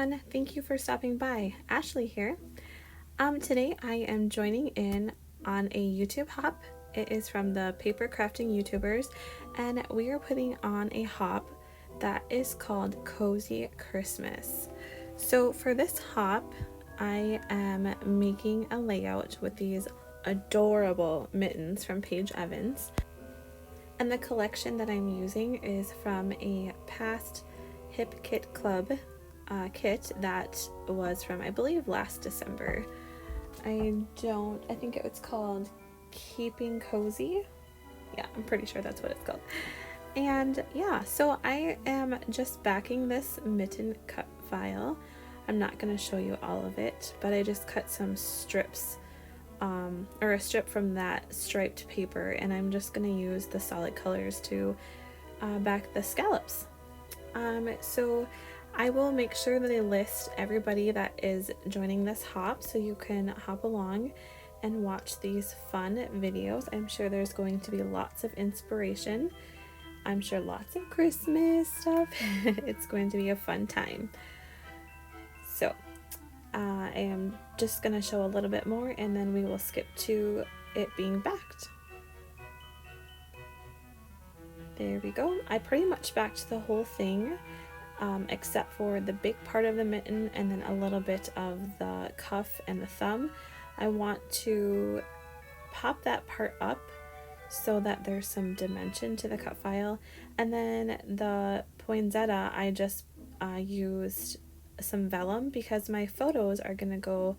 everyone, thank you for stopping by. Ashley here. Today I am joining in on a YouTube hop. It is from the paper crafting YouTubers, and we are putting on a hop that is called Cozy Christmas. So for this hop, I am making a layout with these adorable mittens from Paige Evans. And the collection that I'm using is from a past Hip Kit Club kit that was from, I believe, last December. I think it was called Keeping Cozy. Yeah, I'm pretty sure that's what it's called. And yeah, so I am just backing this mitten cut file. I'm not going to show you all of it, but I just cut some strips or a strip from that striped paper, and I'm just going to use the solid colors to back the scallops. So I will make sure that I list everybody that is joining this hop so you can hop along and watch these fun videos. I'm sure there's going to be lots of inspiration. I'm sure lots of Christmas stuff. It's going to be a fun time. So I am just going to show a little bit more, and then we will skip to it being backed. There we go. I pretty much backed the whole thing, except for the big part of the mitten and then a little bit of the cuff and the thumb. I want to pop that part up so that there's some dimension to the cut file. And then the poinsettia, I just used some vellum because my photos are gonna go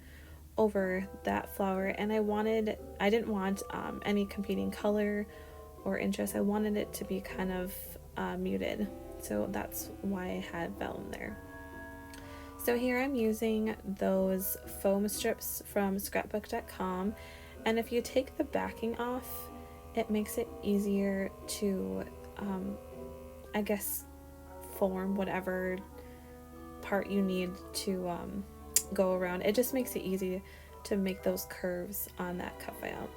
over that flower, and I didn't want any competing color or interest. I wanted it to be kind of muted, so that's why I had vellum there. So here I'm using those foam strips from scrapbook.com, and if you take the backing off, it makes it easier to I guess form whatever part you need to go around. It just makes it easy to make those curves on that cut file.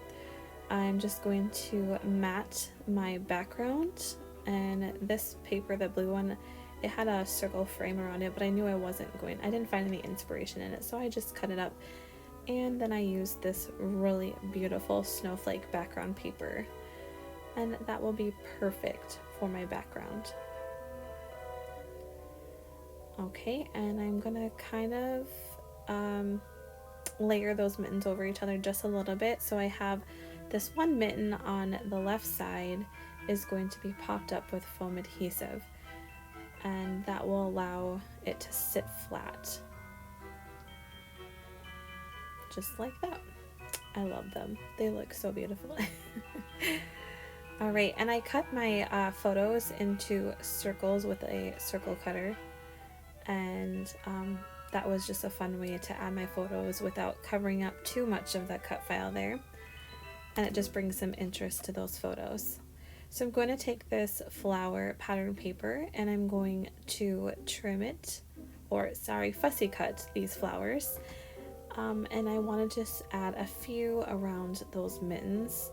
I'm just going to mat my background, and this paper, the blue one, it had a circle frame around it, but I knew I didn't find any inspiration in it, so I just cut it up, and then I used this really beautiful snowflake background paper, and that will be perfect for my background. Okay, and I'm gonna kind of layer those mittens over each other just a little bit. So I have this one mitten on the left side is going to be popped up with foam adhesive, and that will allow it to sit flat. Just like that. I love them. They look so beautiful. Alright, and I cut my photos into circles with a circle cutter. And that was just a fun way to add my photos without covering up too much of the cut file there, and it just brings some interest to those photos. So I'm going to take this flower pattern paper, and I'm going to fussy cut these flowers, and I want to just add a few around those mittens.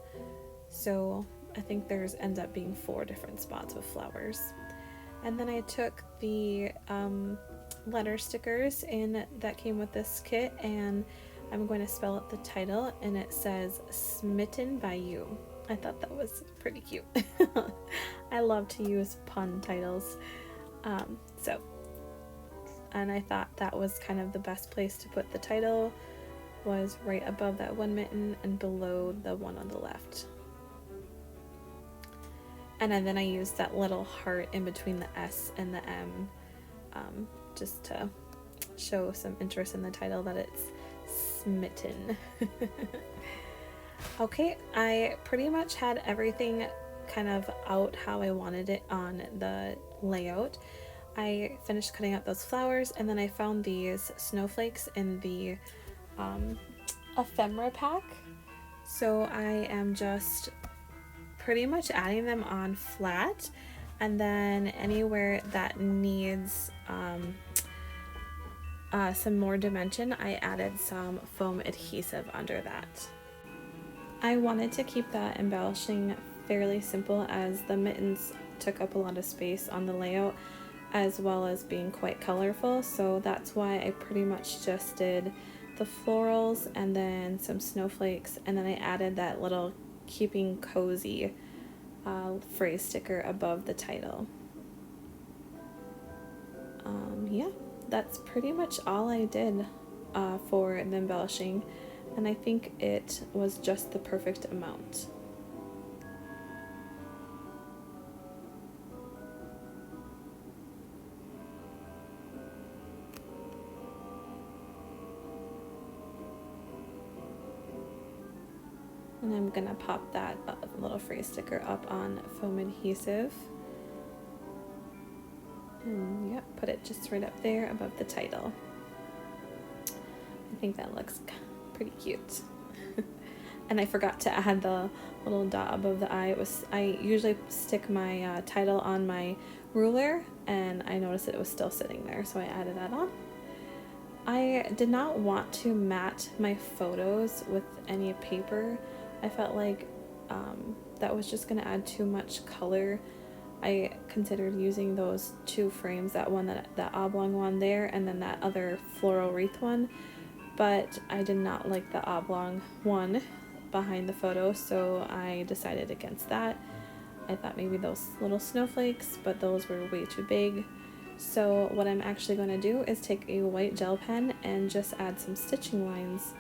So I think ends up being 4 different spots with flowers. And then I took the letter stickers that came with this kit, and I'm going to spell out the title, and it says S-Mitten by You. I thought that was pretty cute. I love to use pun titles. And I thought that was kind of the best place to put the title, was right above that one mitten and below the one on the left. And then I used that little heart in between the S and the M, just to show some interest in the title, that it's S-Mitten. Okay, I pretty much had everything kind of out how I wanted it on the layout. I finished cutting out those flowers, and then I found these snowflakes in the ephemera pack. So I am just pretty much adding them on flat, and then anywhere that needs some more dimension, I added some foam adhesive under that. I wanted to keep that embellishing fairly simple, as the mittens took up a lot of space on the layout. as well as being quite colorful, so that's why I pretty much just did the florals and then some snowflakes, and then I added that little keeping cozy phrase sticker above the title. Yeah, that's pretty much all I did for the embellishing, and I think it was just the perfect amount. And I'm gonna pop that little phrase sticker up on foam adhesive. And yep, put it just right up there above the title. I think that looks pretty cute. And I forgot to add the little dot above the eye. I usually stick my title on my ruler, and I noticed it was still sitting there, so I added that on. I did not want to mat my photos with any paper. I felt like that was just going to add too much color. I considered using those two frames, that one, that oblong one there, and then that other floral wreath one, but I did not like the oblong one behind the photo, so I decided against that. I thought maybe those little snowflakes, but those were way too big. So what I'm actually going to do is take a white gel pen and just add some stitching lines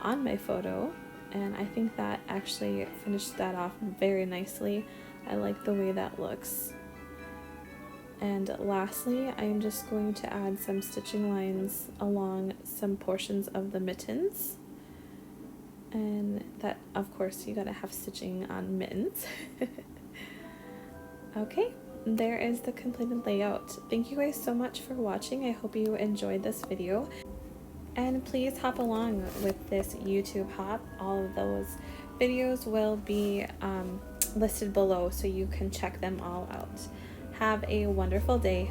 on my photo, and I think that actually finished that off very nicely. I like the way that looks. And lastly, I'm just going to add some stitching lines along some portions of the mittens. And that, of course, you gotta have stitching on mittens. Okay, there is the completed layout. Thank you guys so much for watching. I hope you enjoyed this video. And please hop along with this YouTube hop. All of those videos will be listed below, so you can check them all out. Have a wonderful day.